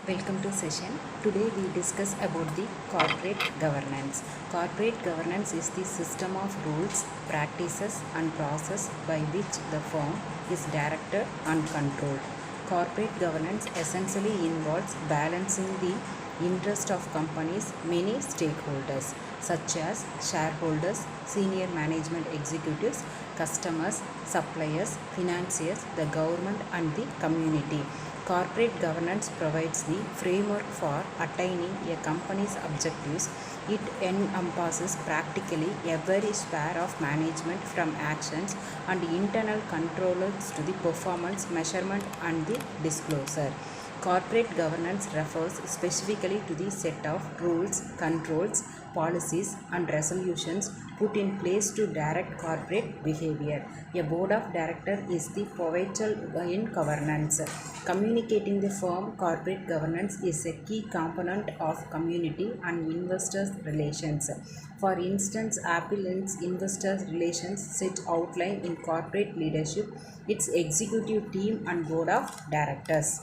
Welcome to session. Today we discuss about the corporate governance. Corporate governance is the system of rules, practices and process by which the firm is directed and controlled. Corporate governance essentially involves balancing the interest of companies' many stakeholders such as shareholders, senior management executives, customers, suppliers, financiers, the government and the community. Corporate governance provides the framework for attaining a company's objectives. It encompasses practically every sphere of management from actions and internal controls to the performance measurement and the disclosure. Corporate governance refers specifically to the set of rules, controls, policies, and resolutions put in place to direct corporate behavior. A board of directors is the pivotal in governance. Communicating the firm corporate governance is a key component of community and investors relations. For instance, Apple investors relations set outline in corporate leadership, its executive team and board of directors.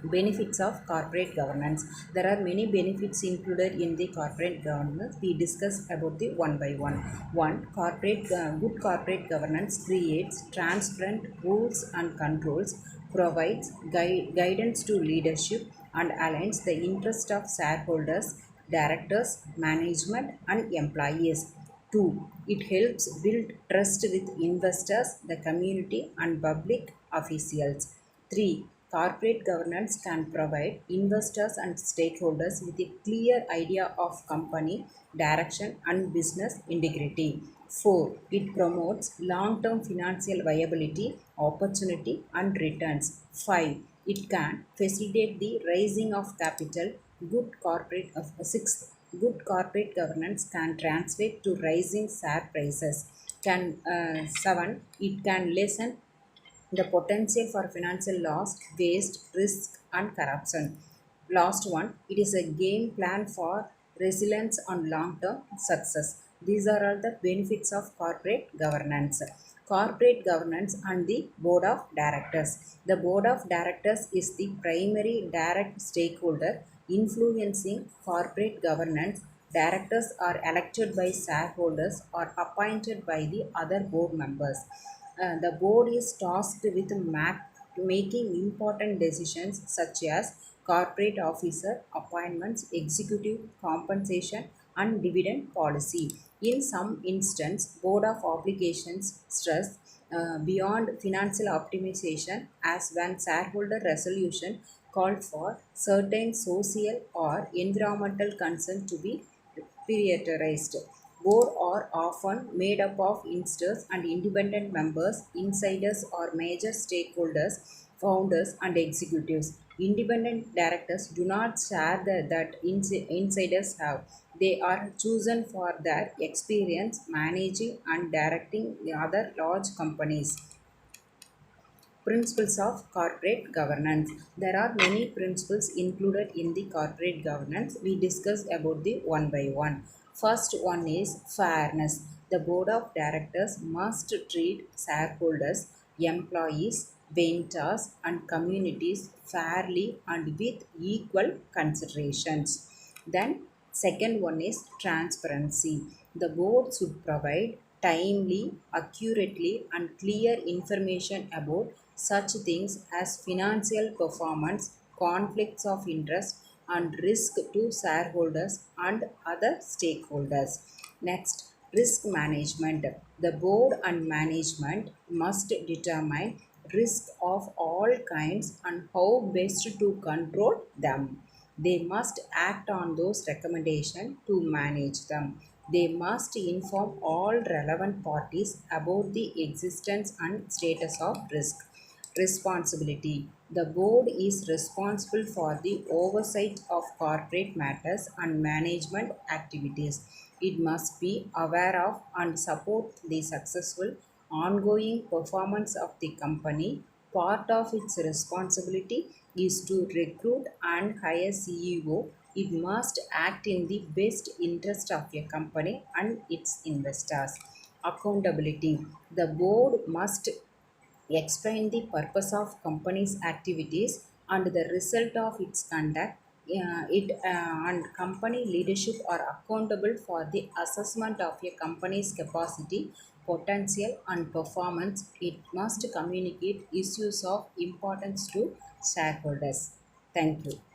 Benefits of corporate governance. There are many benefits included in the corporate governance. We discuss about the one by one. Good corporate governance creates transparent rules and controls, provides guidance to leadership and aligns the interest of shareholders, directors, management and employees. 2. It helps build trust with investors, the community and public officials. 3. Corporate governance can provide investors and stakeholders with a clear idea of company direction and business integrity. 4. It promotes long-term financial viability, opportunity and returns. 5. It can facilitate the raising of capital. Sixth, good corporate governance can translate to rising share prices. 7. It can lessen the potential for financial loss, waste, risk, and corruption. Last one, it is a game plan for resilience and long term success. These are all the benefits of corporate governance. Corporate governance and the board of directors. The board of directors is the primary direct stakeholder influencing corporate governance. Directors are elected by shareholders or appointed by the other board members. The board is tasked with making important decisions such as corporate officer appointments, executive compensation, and dividend policy. In some instances, board of obligations stress beyond financial optimization as when shareholder resolution called for certain social or environmental concern to be prioritized. Board are often made up of investors and independent members, insiders or major stakeholders, founders and executives. Independent directors do not share that insiders have. They are chosen for their experience managing and directing the other large companies. Principles of corporate governance. There are many principles included in the corporate governance. We discuss about the one by one. First one is fairness. The board of directors must treat shareholders, employees, vendors and communities fairly and with equal considerations. Then second one is transparency. The board should provide timely, accurately and clear information about such things as financial performance, conflicts of interest and risk to shareholders and other stakeholders. Next, risk management. The board and management must determine risk of all kinds and how best to control them. They must act on those recommendations to manage them. They must inform all relevant parties about the existence and status of risk. Responsibility. The board is responsible for the oversight of corporate matters and management activities. It must be aware of and support the successful ongoing performance of the company. Part of its responsibility is to recruit and hire CEO. It must act in the best interest of a company and its investors. Accountability. The board must explain the purpose of company's activities and the result of its conduct. It and company leadership are accountable for the assessment of a company's capacity, potential, and performance. It must communicate issues of importance to shareholders. Thank you.